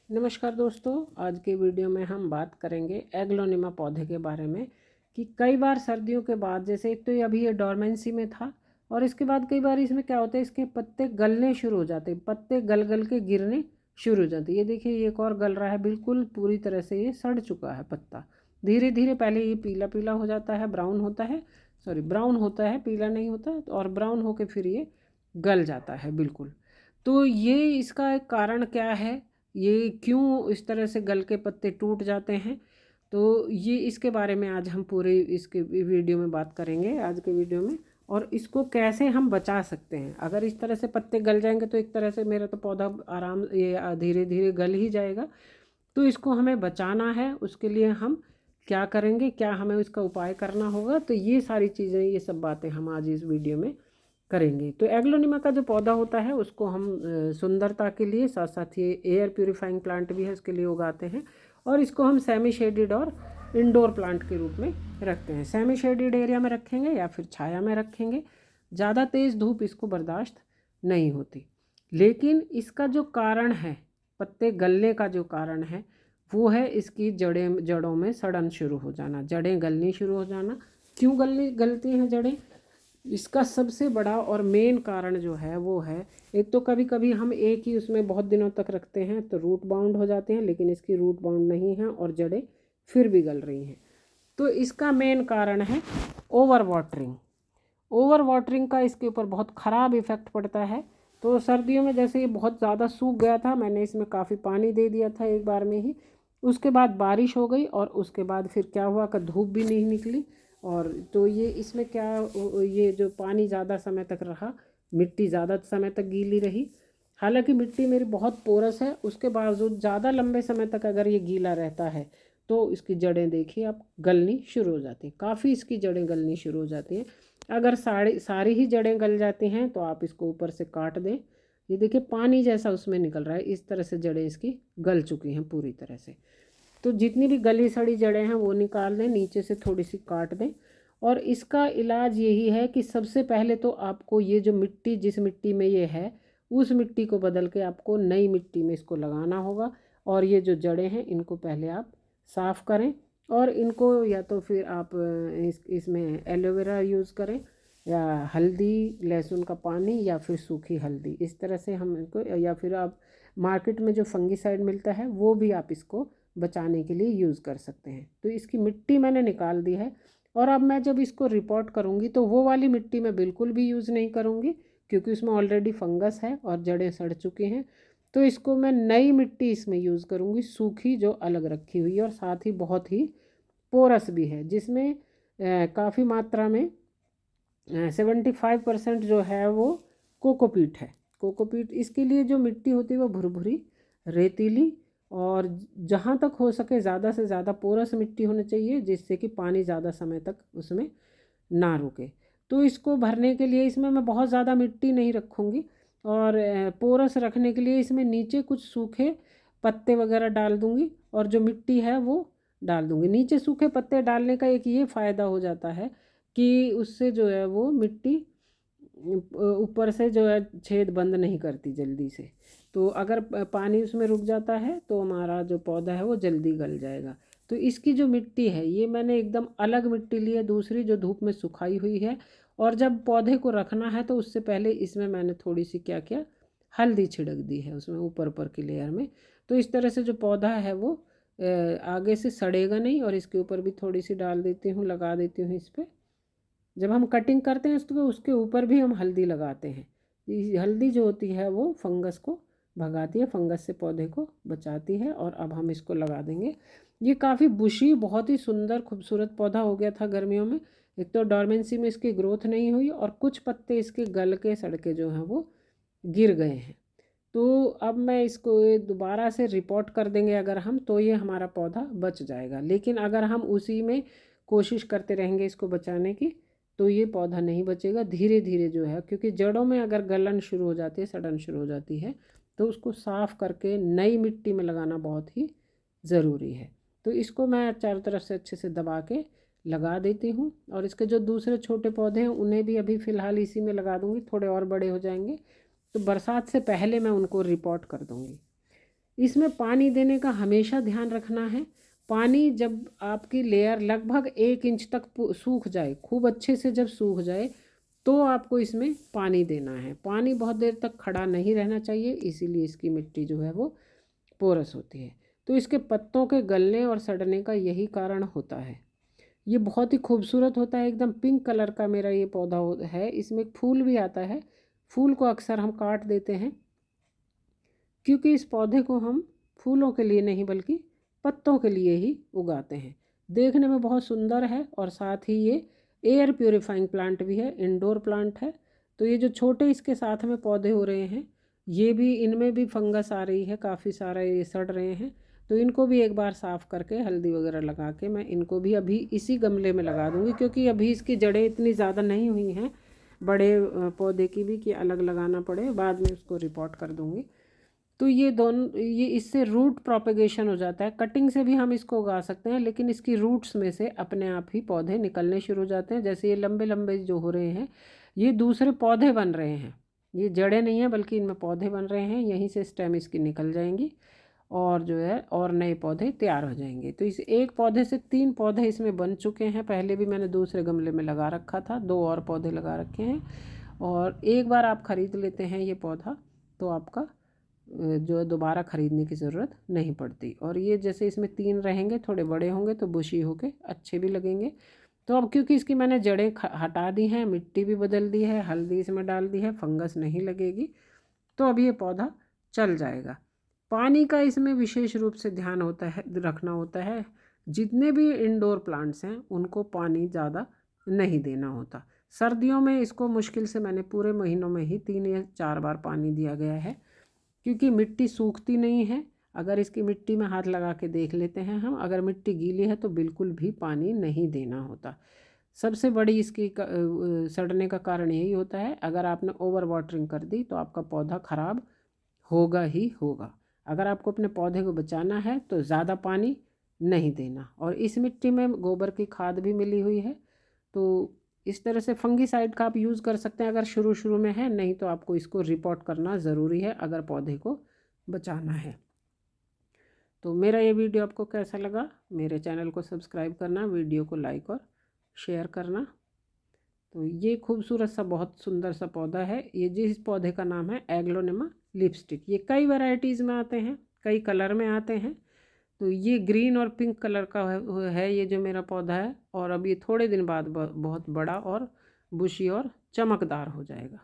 नमस्कार दोस्तों, आज के वीडियो में हम बात करेंगे एग्लोनिमा पौधे के बारे में कि कई बार सर्दियों के बाद, जैसे एक तो ये अभी ये डोरमेंसी में था और इसके बाद कई बार इसमें क्या होता है, इसके पत्ते गलने शुरू हो जाते हैं, पत्ते गल गल के गिरने शुरू हो जाते हैं। ये देखिए, ये एक और गल रहा है, बिल्कुल पूरी तरह से ये सड़ चुका है पत्ता। धीरे धीरे पहले ये पीला पीला हो जाता है, ब्राउन होता है, सॉरी ब्राउन होता है, पीला नहीं होता, और ब्राउन होकर फिर ये गल जाता है बिल्कुल। तो ये इसका एक कारण क्या है, ये क्यों इस तरह से गल के पत्ते टूट जाते हैं, तो ये इसके बारे में आज हम पूरे इसके वीडियो में बात करेंगे आज के वीडियो में। और इसको कैसे हम बचा सकते हैं। अगर इस तरह से पत्ते गल जाएंगे तो एक तरह से मेरा तो पौधा आराम ये धीरे धीरे गल ही जाएगा। तो इसको हमें बचाना है, उसके लिए हम क्या करेंगे, क्या हमें इसका उपाय करना होगा, तो ये सारी चीज़ें, ये सब बातें हम आज इस वीडियो में करेंगे। तो एग्लोनिमा का जो पौधा होता है उसको हम सुंदरता के लिए, साथ साथ ये एयर प्यूरिफाइंग प्लांट भी है, उसके लिए उगाते हैं। और इसको हम सेमी शेडेड और इंडोर प्लांट के रूप में रखते हैं। सेमी शेडेड एरिया में रखेंगे या फिर छाया में रखेंगे। ज़्यादा तेज़ धूप इसको बर्दाश्त नहीं होती। लेकिन इसका जो कारण है, पत्ते गलने का जो कारण है, वो है इसकी जड़ों में सड़न शुरू हो जाना, जड़ें गलनी शुरू हो जाना। क्यों गलती हैं जड़ें? इसका सबसे बड़ा और मेन कारण जो है वो है, एक तो कभी कभी हम एक ही उसमें बहुत दिनों तक रखते हैं तो रूट बाउंड हो जाते हैं, लेकिन इसकी रूट बाउंड नहीं है और जड़ें फिर भी गल रही हैं। तो इसका मेन कारण है ओवर वाटरिंग। ओवर वाटरिंग का इसके ऊपर बहुत ख़राब इफ़ेक्ट पड़ता है। तो सर्दियों में जैसे ये बहुत ज़्यादा सूख गया था, मैंने इसमें काफ़ी पानी दे दिया था एक बार में ही। उसके बाद बारिश हो गई और उसके बाद फिर क्या हुआ कि धूप भी नहीं निकली। और तो ये इसमें क्या, ये जो पानी ज़्यादा समय तक रहा, मिट्टी ज़्यादा समय तक गीली रही। हालांकि मिट्टी मेरी बहुत पोरस है, उसके बावजूद ज़्यादा लंबे समय तक अगर ये गीला रहता है तो इसकी जड़ें देखिए आप गलनी शुरू हो जाती हैं, काफ़ी इसकी जड़ें गलनी शुरू हो जाती हैं। अगर सारी ही जड़ें गल जाती हैं तो आप इसको ऊपर से काट दें। ये देखिए पानी जैसा उसमें निकल रहा है, इस तरह से जड़ें इसकी गल चुकी हैं पूरी तरह से। तो जितनी भी गली सड़ी जड़ें हैं वो निकाल दें, नीचे से थोड़ी सी काट दें। और इसका इलाज यही है कि सबसे पहले तो आपको ये जो मिट्टी, जिस मिट्टी में ये है, उस मिट्टी को बदल के आपको नई मिट्टी में इसको लगाना होगा। और ये जो जड़ें हैं इनको पहले आप साफ़ करें, और इनको या तो फिर आप इसमें एलोवेरा यूज़ करें, या हल्दी, लहसुन का पानी, या फिर सूखी हल्दी, इस तरह से हम इनको, या फिर आप मार्केट में जो फंगीसाइड मिलता है वो भी आप इसको बचाने के लिए यूज़ कर सकते हैं। तो इसकी मिट्टी मैंने निकाल दी है। और अब मैं जब इसको रिपोर्ट करूँगी तो वो वाली मिट्टी मैं बिल्कुल भी यूज़ नहीं करूँगी, क्योंकि उसमें ऑलरेडी फंगस है और जड़ें सड़ चुकी हैं। तो इसको मैं नई मिट्टी इसमें यूज़ करूँगी, सूखी, जो अलग रखी हुई है और साथ ही बहुत ही पोरस भी है, जिसमें काफ़ी मात्रा में 75% जो है वो कोकोपीट है। कोकोपीट, इसके लिए जो मिट्टी होती है वो भुरभुरी, रेतीली, और जहाँ तक हो सके ज़्यादा से ज़्यादा पोरस मिट्टी होनी चाहिए, जिससे कि पानी ज़्यादा समय तक उसमें ना रुके। तो इसको भरने के लिए इसमें मैं बहुत ज़्यादा मिट्टी नहीं रखूँगी, और पोरस रखने के लिए इसमें नीचे कुछ सूखे पत्ते वगैरह डाल दूँगी, और जो मिट्टी है वो डाल दूँगी। नीचे सूखे पत्ते डालने का एक ये फ़ायदा हो जाता है कि उससे जो है वो मिट्टी ऊपर से जो है छेद बंद नहीं करती जल्दी से। तो अगर पानी उसमें रुक जाता है तो हमारा जो पौधा है वो जल्दी गल जाएगा। तो इसकी जो मिट्टी है, ये मैंने एकदम अलग मिट्टी ली है, दूसरी जो धूप में सुखाई हुई है। और जब पौधे को रखना है तो उससे पहले इसमें मैंने थोड़ी सी क्या किया, हल्दी छिड़क दी है उसमें ऊपर ऊपर की लेयर में। तो इस तरह से जो पौधा है वो आगे से सड़ेगा नहीं। और इसके ऊपर भी थोड़ी सी डाल देती हूँ, लगा देती हूँ इस पर। जब हम कटिंग करते हैं उसके उसके ऊपर भी हम हल्दी लगाते हैं। ये हल्दी जो होती है वो फंगस को भगाती है, फंगस से पौधे को बचाती है। और अब हम इसको लगा देंगे। ये काफ़ी बुशी, बहुत ही सुंदर खूबसूरत पौधा हो गया था गर्मियों में। एक तो डॉर्मेंसी में इसकी ग्रोथ नहीं हुई, और कुछ पत्ते इसके गल के सड़के जो हैं वो गिर गए हैं। तो अब मैं इसको दोबारा से रिपोर्ट कर देंगे अगर हम, तो ये हमारा पौधा बच जाएगा। लेकिन अगर हम उसी में कोशिश करते रहेंगे इसको बचाने की, तो ये पौधा नहीं बचेगा। धीरे धीरे जो है, क्योंकि जड़ों में अगर गलन शुरू हो जाती है, सड़न शुरू हो जाती है, तो उसको साफ़ करके नई मिट्टी में लगाना बहुत ही ज़रूरी है। तो इसको मैं चारों तरफ से अच्छे से दबा के लगा देती हूँ। और इसके जो दूसरे छोटे पौधे हैं उन्हें भी अभी फ़िलहाल इसी में लगा दूँगी, थोड़े और बड़े हो जाएंगे तो बरसात से पहले मैं उनको रिपोर्ट कर दूँगी। इसमें पानी देने का हमेशा ध्यान रखना है। पानी जब आपकी लेयर लगभग 1 इंच तक सूख जाए, खूब अच्छे से जब सूख जाए, तो आपको इसमें पानी देना है। पानी बहुत देर तक खड़ा नहीं रहना चाहिए, इसीलिए इसकी मिट्टी जो है वो पोरस होती है। तो इसके पत्तों के गलने और सड़ने का यही कारण होता है। ये बहुत ही खूबसूरत होता है, एकदम पिंक कलर का मेरा ये पौधा है। इसमें फूल भी आता है। फूल को अक्सर हम काट देते हैं, क्योंकि इस पौधे को हम फूलों के लिए नहीं बल्कि पत्तों के लिए ही उगाते हैं। देखने में बहुत सुंदर है और साथ ही ये एयर प्योरीफाइंग प्लांट भी है, इंडोर प्लांट है। तो ये जो छोटे इसके साथ में पौधे हो रहे हैं, ये भी, इनमें भी फंगस आ रही है, काफ़ी सारा ये सड़ रहे हैं। तो इनको भी एक बार साफ़ करके हल्दी वगैरह लगा के मैं इनको भी अभी इसी गमले में लगा दूँगी, क्योंकि अभी इसकी जड़ें इतनी ज़्यादा नहीं हुई हैं बड़े पौधे की भी कि अलग लगाना पड़े, बाद में उसको रिपोर्ट कर दूँगी। तो ये दोनों, ये इससे रूट प्रोपेगेशन हो जाता है। कटिंग से भी हम इसको उगा सकते हैं, लेकिन इसकी रूट्स में से अपने आप ही पौधे निकलने शुरू हो जाते हैं। जैसे ये लंबे लंबे जो हो रहे हैं, ये दूसरे पौधे बन रहे हैं। ये जड़ें नहीं हैं बल्कि इनमें पौधे बन रहे हैं। यहीं से स्टेम इसकी निकल जाएंगी और जो है और नए पौधे तैयार हो जाएंगे। तो इस एक पौधे से 3 पौधे इसमें बन चुके हैं। पहले भी मैंने दूसरे गमले में लगा रखा था, 2 और पौधे लगा रखे हैं। और एक बार आप ख़रीद लेते हैं ये पौधा, तो आपका जो है दोबारा ख़रीदने की ज़रूरत नहीं पड़ती। और ये जैसे इसमें 3 रहेंगे, थोड़े बड़े होंगे तो बुशी होके अच्छे भी लगेंगे। तो अब क्योंकि इसकी मैंने जड़ें हटा दी हैं, मिट्टी भी बदल दी है, हल्दी इसमें डाल दी है, फंगस नहीं लगेगी, तो अब ये पौधा चल जाएगा। पानी का इसमें विशेष रूप से ध्यान होता है, रखना होता है। जितने भी इंडोर प्लांट्स हैं उनको पानी ज़्यादा नहीं देना होता। सर्दियों में इसको मुश्किल से मैंने पूरे महीनों में ही 3 या 4 बार पानी दिया गया है, क्योंकि मिट्टी सूखती नहीं है। अगर इसकी मिट्टी में हाथ लगा के देख लेते हैं हम, अगर मिट्टी गीली है तो बिल्कुल भी पानी नहीं देना होता। सबसे बड़ी इसकी सड़ने का कारण यही होता है। अगर आपने ओवर वाटरिंग कर दी तो आपका पौधा ख़राब होगा ही होगा। अगर आपको अपने पौधे को बचाना है तो ज़्यादा पानी नहीं देना। और इस मिट्टी में गोबर की खाद भी मिली हुई है, तो इस तरह से फंगीसाइड का आप यूज़ कर सकते हैं अगर शुरू शुरू में है। नहीं तो आपको इसको रिपोर्ट करना ज़रूरी है अगर पौधे को बचाना है। तो मेरा ये वीडियो आपको कैसा लगा? मेरे चैनल को सब्सक्राइब करना, वीडियो को लाइक और शेयर करना। तो ये खूबसूरत सा बहुत सुंदर सा पौधा है। ये जिस पौधे का नाम है एग्लोनिमा लिपस्टिक। ये कई वैरायटीज़ में आते हैं, कई कलर में आते हैं। तो ये ग्रीन और पिंक कलर का है ये जो मेरा पौधा है। और अब ये थोड़े दिन बाद बहुत बड़ा और बुशी और चमकदार हो जाएगा।